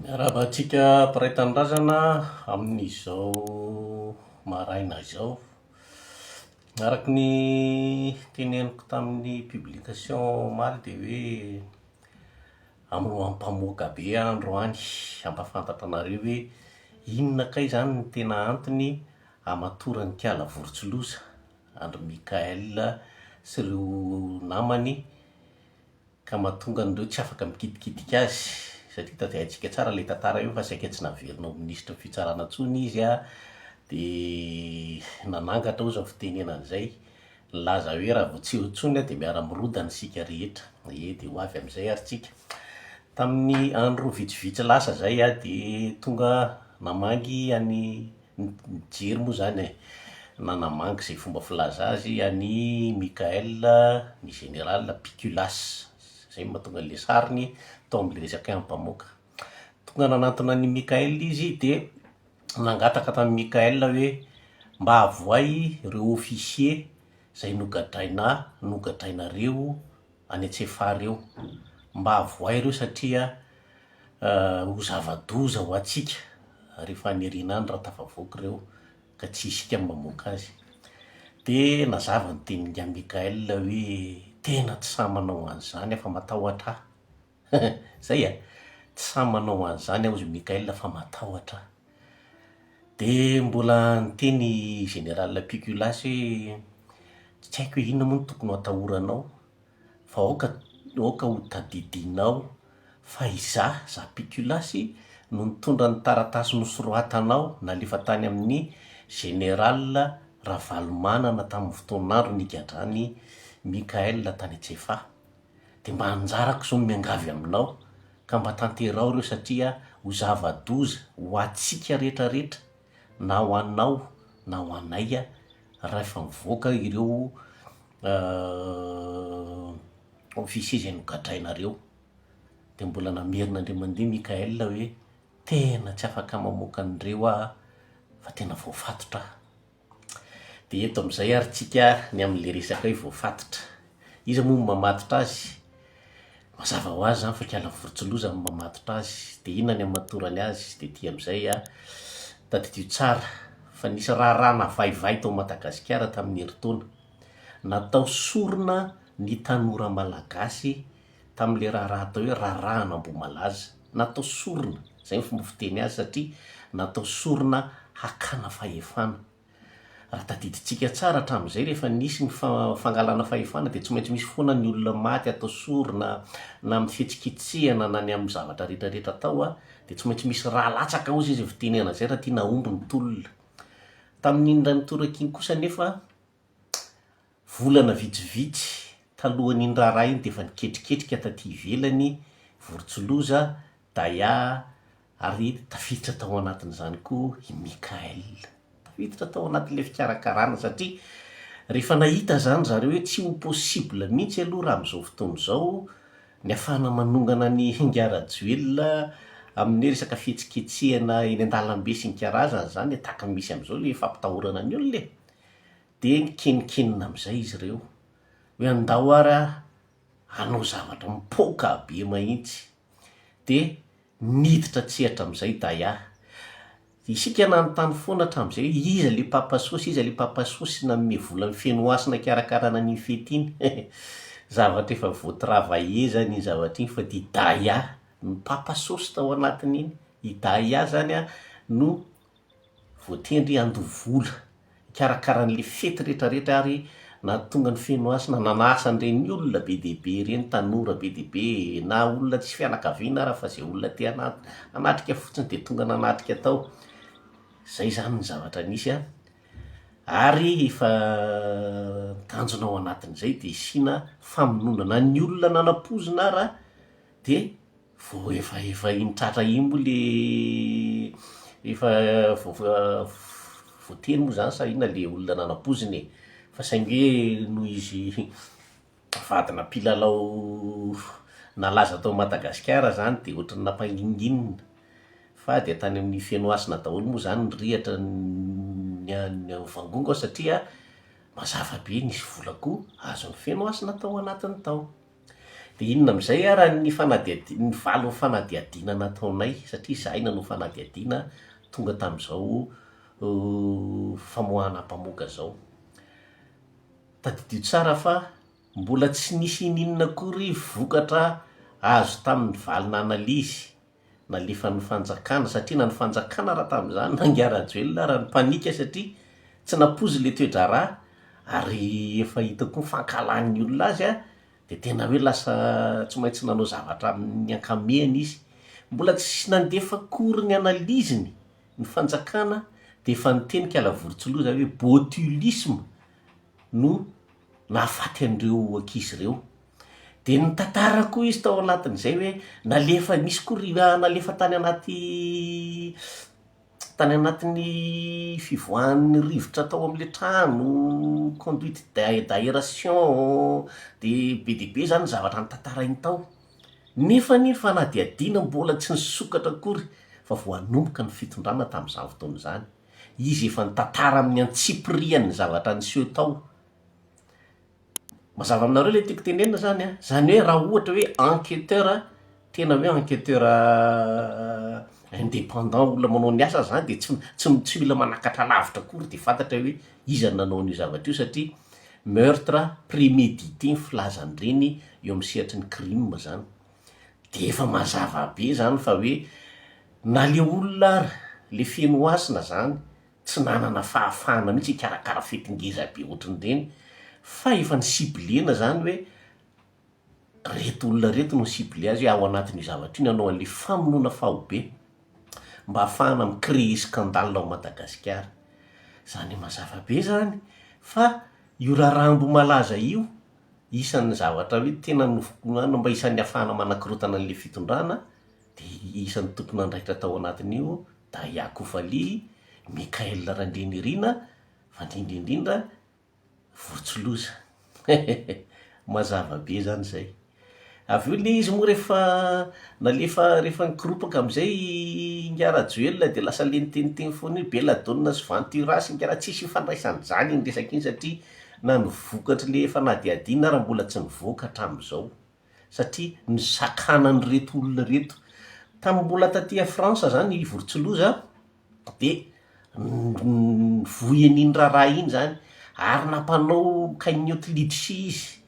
Miarabantsika mpiray-tanindrazana amin'izao maraina izao. Araka ny teneniko tamin'ny publication omaly dia hoe ampamoaka be androany, ampafantatra anareo hoe inona kay zany ny tena antony hamatoran'ny Kiala Vorontsiloza, Andry Mikael sy ireo namany ka mahatonga an'ireo tsy afaka mikitikitika azy. Satria tadiavintsika tsara ilay tantara io fa saika tsy nahavelona ho minisitry ny fitsarana intsony izy dia nanangatra ozy ny fitenena an'izay, nilaza hoe raha vao tsy eo intsony dia miara-mirodana isika rehetra. Dia ho avy amin'izay ary tsika. Tamin'ny andro vitsivitsy lasa zay dia tonga namangy any nijery moa zany nanamangy izay fomba filaza azy any Mikael ny général Piculas. Zay mahatonga an'ilay sariny tao amin'ilay resaka ampamoaka. Tonga nanantona ny Mikael izy dia nangataka tamin'ny Mikael hoe mba avoay ireo ofisier izay nogadrainareo any Antsefa reo, mba avoay ireo satria ho zava-doza ho antsika rehefa any Irinany raha tafavoaka ireo ka tsy isika ny mamoaka azy. Dia nazava ny tenin'ny Mikael hoe tena tsy sahy manao an'izany fa matahotra ahy. Zay tsy sahy manao an'izany aho ozy Mikael fa matahotra ahy. Dia mbola niteny général Piculas hoe tsy haiko hoe inona moa no tokony ho atahoranao fa aoka ho tadidinao fa izaho Piculas no nitondra ny taratasy nosoratanao nalefa tany amin'ny général Ravalomanana tamin'ny fotoan'andro nigadrany Mikael tany Antsefa. Dia mba anjarako zao miangavy aminao ka mba tanterao ireo satria ho zava-doza ho antsika rehetrarehetra, na ho anao na ho anay rehefa mivoaka ireo ofisier izay nogadrainareo. Dia mbola namerina indray mandeha Mikael hoe tena tsy afaka mamoaka an'ireo aho fa tena voafatotra aho. Dia eto amin'izay ary tsika ny amin'ilay resaka hoe voafatotra. Iza moa no mamatotra azy? Mazava ho azy zany fa Kiala Vorontsiloza no mamatotra azy. Dia inona ny hamatorany azy? Dia ity amin'izay tadidio tsara fa nisy raharaha navaivay tao Madagasikara tamin'ny herintaona. Natao sorona ny tanora malagasy tamin'ilay raharaha atao hoe raharahana-mbo-malaza. Natao sorona, zay ny fomba fiteny azy satria natao sorona hakana fahefana. Raha tadidintsika tsara hatramin'izay rehefa nisy ny fangalana fahefana dia tsy maintsy misy foana ny olona maty atao sorona na amin'ny fihetsiketsehana na ny amin'ny zavatra rehetrarehetra atao dia tsy maintsy misy raha latsaka ozy izy vitenena zay raha tia nahomby ny tolona. Tamin'iny indray nitoraka iny kosa nefa volana vitsivitsy talohan'iny raharaha iny dia efa niketriketrika taty ivelany Vorontsiloza Daya ary tafiditra tao anatin'izany koa i Mikael. Tafiditra tao anatin'ilay fikarakarana satria rehefa nahita zany zareo hoe tsy ho possible mihitsy aloha raha amin'izao fotoana izao ny ahafahana manongana ny ngara-joelona amin'ny resaka fihetsiketsehana eny an-dalambe sy ny karazany zany tahaka ny misy amin'izao ilay fampitahorana ny olona. Dia nikenikenina amin'izay izy ireo hoe andao ary hanao zavatra mipoaka be mahitsy. Dia niditra tsehatra amin'izay Daya. Isika nanontany foana hatramin'izay hoe iza ilay papasosy nanome vola ny feno-hasina karakarana ny fety iny. Zavatra efa voatravaillé zany iny zavatra iny fa dia Daya no papasosy tao anatin'iny. I Daya zany no voatendry andoha vola karakaran'ilay fety rehetrarehetra ary nahatonga ny feno-hasina nanasa an'ireny olona be dia be ireny, tanora be dia be na olona tsy fianakaviana ary fa izay olona te hanatrika fotsiny dia tonga nanatrika tao. Zay zany ny zavatra nisy ary efa tanjona ao anatin'izay dia isiana famonondana ny olona nanam-pozina ary dia vao efa iny tratra iny moa ilay efa voateny moa zany sa inona ilay olona nanam-poziny fa saingy noho izy vadina mpilalao nalaza tao Madagasikara zany dia ohatrany nampanginginina. Fa dia tany amin'ny feno-hasina daholo moa zany ny rihatra ny vangongo satria mazava be nisy vola koa azon'ny feno-hasina tao anatiny tao. de inona am'izay raha ny ny valo ny fanadiadiana nataonay satria zahay nanao fanadiadiana tonga tam'izao famoahana mpamoaka zao. Tadidio tsara fa mbola tsy nisy ininona kory vokatra azo tamin'ny valina analizy nalefa ny fanjakana satria na ny fanjakana raha tam'izany nangiara-joelona raha ny panika satria tsy napozy le toedra raha ary efa hitako fankalan'ny olona azy de tena hoe lasa tsy maintsy nanao zavatra amin'ny ankamiany izy. Mbola tsy nandefa kory ny analiziny ny fanjakana de efa niteny Kalavorotsiloza hoe botulisme no nahafaty an'ireo ankizy ireo. De ny tantara koa izy tao anatin'izay hoe nalefa misy kory nalefa tany anatin'ny fivoahan'ny rivotra tao am'le trano, conduite d'aération de be zany zavatra ny tantara iny tao. Nefa ny fanadiadiana mbola tsy nisokatra kory fa voanomboka ny fitondrana tam'izany fotoana zany. Izy efa nitantara amin'ny antsipiriany zavatra niseo tao. Mazava aminareo le tiako tenenina zany zany hoe raha ohatra hoe enquêteur tena hoe enquêteur indépendant olona manao ny asa zany de tsy mila manakatra lavitra kory de fantatra hoe iza nanao ny zavatra io satria meurtre prémédité ny filazany reny eo amin'ny sehatry ny crime zany. De efa mazava be zany fa hoe na le olona le fenoasina zany tsy nanana fahafahana mihitsy hikarakara fetingeza be ohatrin'ireny fa efa ny siblena zany hoe reto olona reto no sible azy hoe ao anatin'io zavatra io nanao an'le famonoana fahobe mba hahafahana micréer scandale ao Madagasikara. Zany mazava be zany fa io raharambo malaza io isan'ny zavatra hoe tena nofokonana mba isan'ny hahafahana manakorotana an'le fitondrana de isan'ny tokony andraikitra tao anatin'io da Yakovaly, Mikael Randrenirina fa indrindrindrindra Vorotsiloza. Mazava be zany zay. Avy eo le izy moa rehefa nikoropoka am'izay ngiara-joelona de lasa le niteniteny foana hoe Belladonna sy Ventura-sy ngiara tsisy ifandraisany zany iny resaka iny satria na nivokatry le fanadiadiana raha mbola tsy nivoaka hatram'izao satria nisakanany reto olona reto tam'mbola taty Frantsa zany i Vorotsiloza de voen'iny raha iny zany ary nampanao cagnotte litchi izy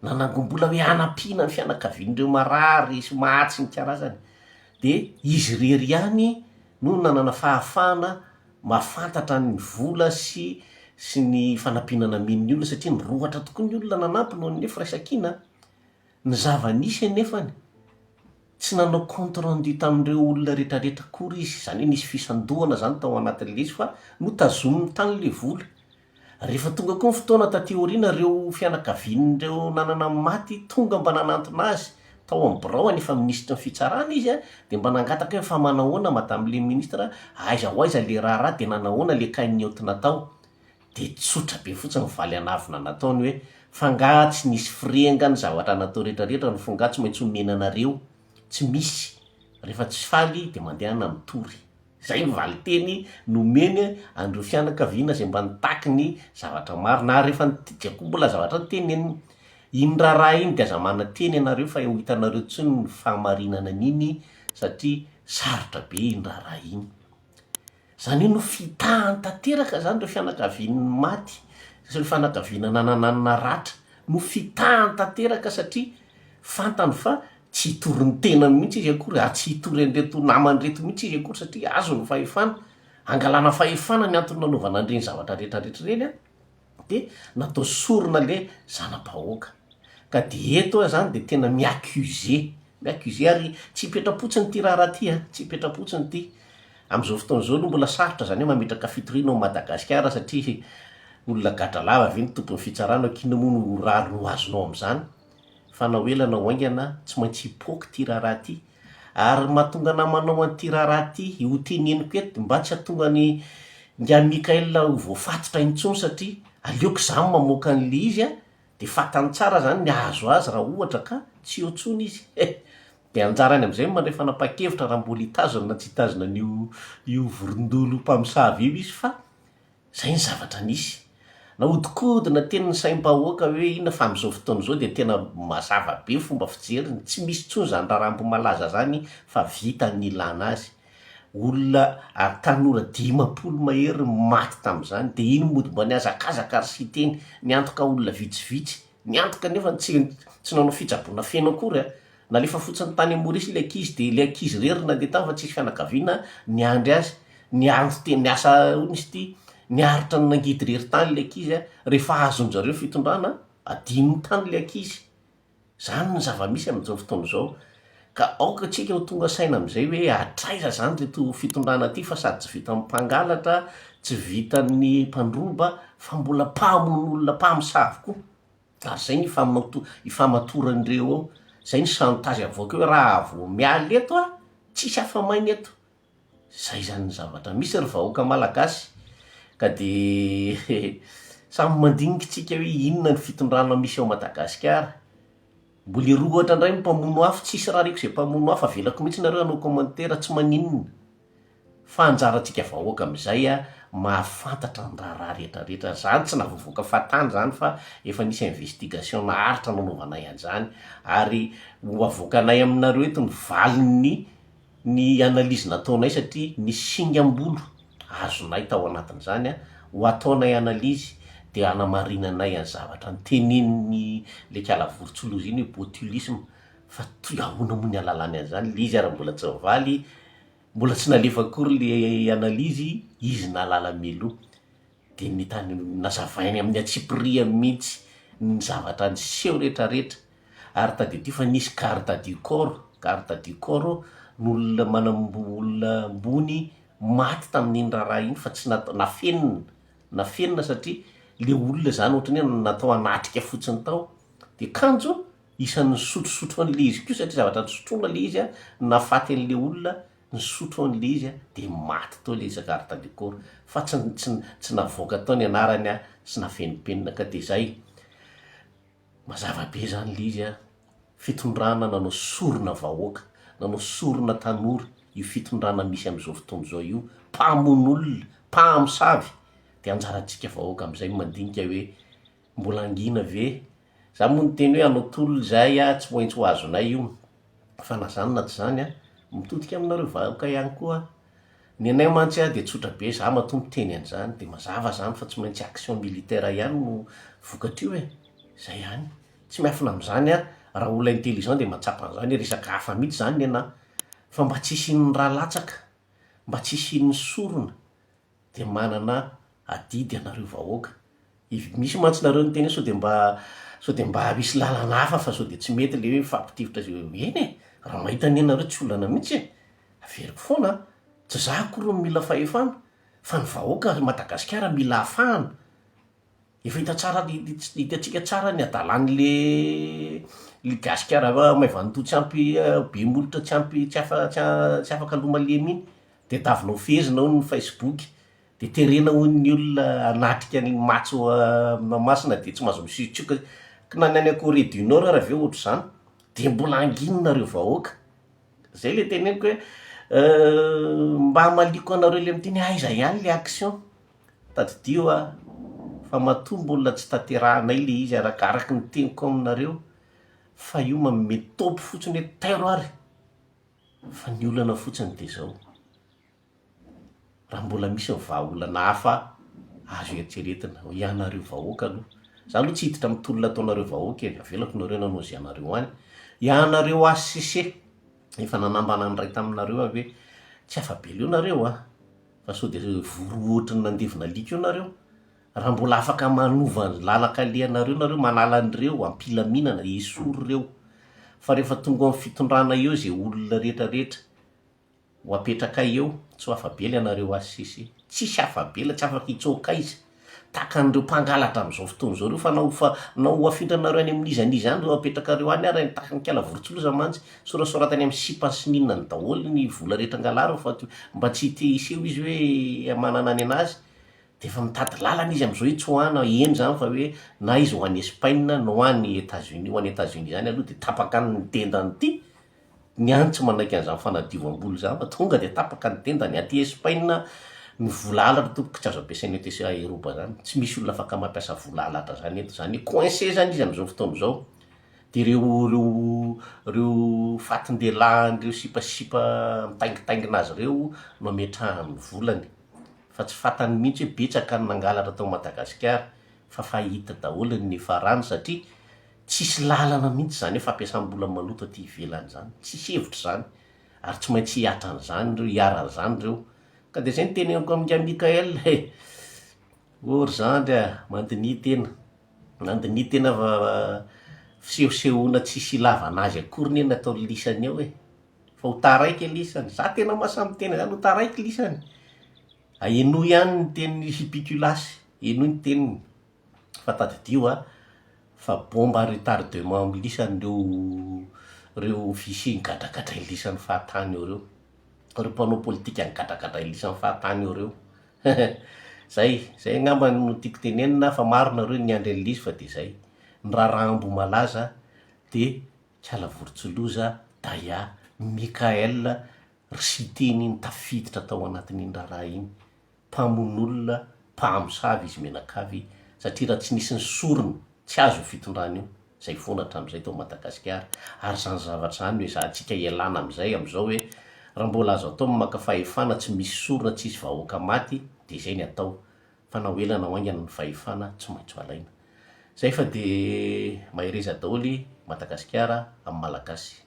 nanangom-bola hoe anampiana ny fianakavian'ireo marary sy mahatsy ny karazany de izy rery ihany no nanana fahafahana mahafantatra ny vola sy ny fanampinana min'ny olona satria nirohatra tokoa ny olona nanampy noho ny firaisan-kina. Ny zava-nisy anefany tsy nanao compte rendu tamin'ireo olona rehetrarehetra kory izy zany hoe nisy fisandohana zany tao anatin'le izy fa notazominy tany le vola. Rehefa tonga koa ny fotoana taty aoriana reo fianakavian'ireo nanana maty tonga mba nanantona azy tao amin'ny birao efa minisitra ny fitsarana izy de mba nangataka hoe fa manahoana madame le ministre aiza ho aiza le raha de nanahoana le cagnotte natao de tsotra be fotsiny valy anavina nataony hoe fanga tsy nisy frenga ny zavatra natao rehetrarehetra no fonga tsy maintsy homenanareo tsy misy rehefa tsy faly de mandehana mitory. Zay ny valy teny nomeny andreo fianakaviana zay mba nitaky ny zavatra maro na rehefa nitidiako mbola zavatra nyteneny iny raha iny de aza mana teny ianareo fa ho hitanareo tsony ny fahamarinana an'iny satria sarotra be iny raha iny. Zany hoe no fitahany tanteraka zany reo fianakaviany maty sy reo fianakaviana nanananina ratra no fitahany tanteraka satria fantany fa tsy hitory ny tenany mihitsy izy akory tsy hitory an'reto namany reto mihitsy izy akory satria azo ny fahefana angalana fahefana ny antony nanaovana an'ireny zavatra rehetrarehetra reny de natao sorona le zanam-bahoaka ka de eto zany de tena miaccuse ary tsy hipetrapotsiny ty raha ty tsy hipetrapotsiny ty am'izao fotoana zao no mbola sarotra zany hoe mametraka fitoriana ao Madagasikara satria olona gadra lava ve ny tompony fitsarana kina moa no rary no azonao am'izany fa na hoelana ho aingana tsy maintsy hipoky ty raha ty ary mahatonga namanao an'ty raha ty ho teneniko eto mba tsy hatonga ny nga Mikael voafatotra intsony satria aleoko zany mamoaka an'le izy de fatany tsara zany ny azo azy raha ohatra ka tsy eo tsony izy de anjarany am'izay mandray fanapa-kevitra raha mbola hitazona na tsy hitazona io vorondolo mpamosavy io izy fa zay ny zavatra nisy naodikodina teny ny saim-bahoaka hoe ina fa am'izao fotoana zao de tena mazava be fomba fijeriny, tsy misy tsony zany raha rambo malaza zany fa vita ny ilana azy. Olona tanora 10 mahery maty tam'izany, de iny modimba ny azakazaka ary sy teny niantoka olona vitsivitsy, niantoka nefa tsy nanao fitsaboana feno akory nalefa fotsiny tany amorisy le ankizy, de le ankizy rerina de tany fa tsisy fianakaviana niandry azy, niandro teny niasa onisy ty niaritra ny nangidy rery tany le ankizy rehefa azonjareo fitondrana adinony tany le ankizy. Zany ny zava-misy am'izao fotoana zao, ka aoka tsika ho tonga saina am'izay hoe atraiza zany reto fitondrana ty fa sady tsy vita mpangalatra, tsy vita ny mpandroba, fa mbola mpamon'olona mpamosavy koa. Ary zay ny ifamatoran'ireo ao, zay ny chantage avoaka hoe raha vo mialy eto tsisy afa-mainy eto. Zay zany ny zavatra misy ry vahoaka malagasy, ka de samy mandiniky tsika hoe inona ny fitondrana misy ao Madagasikara. Mbola roa ohatra indray ny mpamono afo, tsisy raha reko zay mpamono afo, avelako mihitsy nareo hanao commentaire tsy maninona. Fa anjarantsika vahoaka am'izay mahafantatra ny raha rehetrarehetra. Zany tsy nahavoavoaka fatany zany fa efa nisy investigation naharitra nanaovanay an'izany, ary ho avoakanay aminareo eto ny valiny ny analyse nataonay satria ny singam-bolo azonay tao anatin'izany ho ataonay analyse de anamarinanay any zavatra nytenenin'ny le kalavorotsolozy iny hoe botulisme, fa ahoana moa ny alalany an'izany le izy ary mbola tsy valy, mbola tsy nalefa akory le analyse izy nalala meloa. De ny tany nazavainy amin'ny atsipria mihitsy ny zavatra ny seho rehetrarehetra. Ary tadidi fa nisy carte du corps n'olona manambola ambony maty tamin'iny raha iny fa tsy nafenina satria le olona zany ohatrany hoe natao anatrika fotsiny tao, de kanjo isan'ny sotrosotro an'le izy ko satria zavatra nysotroana le izy nafaty an'le olona nysotro an'le izy de maty tao le carte du corps, fa tsy navoaka tao ny anarany sy nafenipenina. Ka de zay mazava be zany le izy fitondrana nanao sorona vahoaka, nanao sorona tanora io fitondrana misy am'izao fotoana zao io, mpamon'olona mpamosavy. De anjarantsika vahoaka am'izay mandinika hoe mbola angina ve za moa ny teny hoe anao tolona zay tsy maintsy ho azonay io, fa na zany na tsy zany mitodika aminareo vahoaka ihany koa. Ny anay mantsy de tsotra be za matombo teny an'izany, de mazava zany fa tsy maintsy action militaire ihany no vokatrio zay ihany. Tsy miafina am'izany raha olona intelligent de mahatsapa an'izany resaka hafa mihitsy zany ny fa mba tsy hisian'ny raha latsaka, mba tsy hisian'ny sorona, de manana adidy anareo vahoaka. Misy mantsy nareo ny teny sao de mba misy lalana hafa fa sao de tsy mety le hoe mifampitivitra eny raha mahita ny anareo tsy olana mihitsy averiko foana tsy za akory ny mila fahefana, fa ny vahoaka Madagasikara mila hafahana. Efa hitatsika tsara ny adalan'le Gasikara Maivanto tsy ampy be molotra tsy afaka lomalemy iny, de tavinao fezina ao ny Facebook, de terena ho ny olona anatrika ny matso masina de tsy mahazo misitsioka na ny any Corée du Nord raha ve ohatr' zany, de mbola anginonareo vahoaka. Zay le teneniko hoe mba hamaliko anareo le miteny aiza ihany le action tadidio fa matoa mbola tsy tanterahanay le izy arakaraky ny teniko aminareo, fa io manome topy fotsiny hoe tairo ary fa ny olana fotsiny de zao. Raha mbola misy vahaolana hafa azo eritreretina ianareo vahoaka aloha, za aloha tsy hiditra mitolona ataonareo vahoaka avelako nareo nanao zay anareo any. Ianareo ACC efa nanambana ny ray taminareo hoe tsy afa-belo nareo fa sao de voro ohatrany nandevina liko io nareo. Raha mbola afaka manova ny lalakalehanareo nareo, manala an'ireo ampilaminana esory reo, fa rehefa tonga amin'ny fitondrana eo zay olona rehetrarehetra ho apetraka eo, tsy ho afabela ianareo ACC, tsisy afabela, tsy afaka hitsoaka izy tahaka an'ireo mpangalatra am'izao fotoana zao reo, fa nao afindranareo any amin'izaniza any reo apetrakareo any ary tahaka ny kalavorotsoloza mantsy sorasoratany amin'ny sipa sy ninona ny daholo ny vola rehetra angalareo, fa mba tsy tehiseho izy hoe manana any anazy, de efa mitady lalana izy am'izao hoe tsy hoana eny zany fa hoe na izy ho any Espagne na ho any Etats-Unis. Ho any Etats-Unis zany aloha de tapaka ny tendany ty, ny any tsy manaiky an'izany fanadiovam-bolo zany fa tonga de tapaka ny tendany. Aty Espagne ny volalatra tompoko tsy azo ampiasaina eto Eropa zany, tsy misy olona afaka mampiasa volalatra zany eto, zany coincé zany izy am'izao fotoana zao. De reo fatin-dehilahy reo sipasipa mitaingitaingina azy reo no ametrahany volany, fa tsy fantany mihitsy hoe betsaka ny nangalatra tao Madagasikara, fa fahita daholo ny farany satria tsisy lalana mihitsy zany hoe fampiasam-bola maloto aty ivelany zany, tsisy hevitra zany, ary tsy maintsy hiatran'izany reo, hiaran'izany reo. Ka de zay ny teneniko amin'ika Mikael ory zandry mandinia tena, mandinia tena fisehosehoana tsisy ilavana azy akory ne natao lisany eo fa ho taraiky lisany, za tena mahasamby tena zany, ho taraiky lisany. Eno ihany ny tenin'ny Hipikilasy, eno ny teniny, fa tadidio fa bomba retardement amin'ny lisany reo ofisier nigadrakadray lisany fahatany eo reo, reo mpanao politika nigadrakadray lisany fahatany eo reo. Zay ngamba no tiako tenenina, fa maro nareo niandry an'lisy fa de zay. Ny raharaham-bo malaza de Kialavorotsiloza Daya Mikael Rysiteny tafiditra tao anatin'iny raharaha iny, mpamono olona, mpamosavy izy menakavy, satria raha tsy nisy ny sorony tsy azo fitondrana io. Zay foana hatramin'izay tao Madagasikara, ary zany zavatra zany hoe antsika ialana am'izay am'izao hoe raha mbola azo atao maka fahefana tsy misy sorona, tsisy vahoaka maty, de zay ny atao, fa na hoela na hoaingana ny fahefana tsy maintsy ho alaina. Zay fa de mahireza daholy Madagasikara amin'ny Malagasy.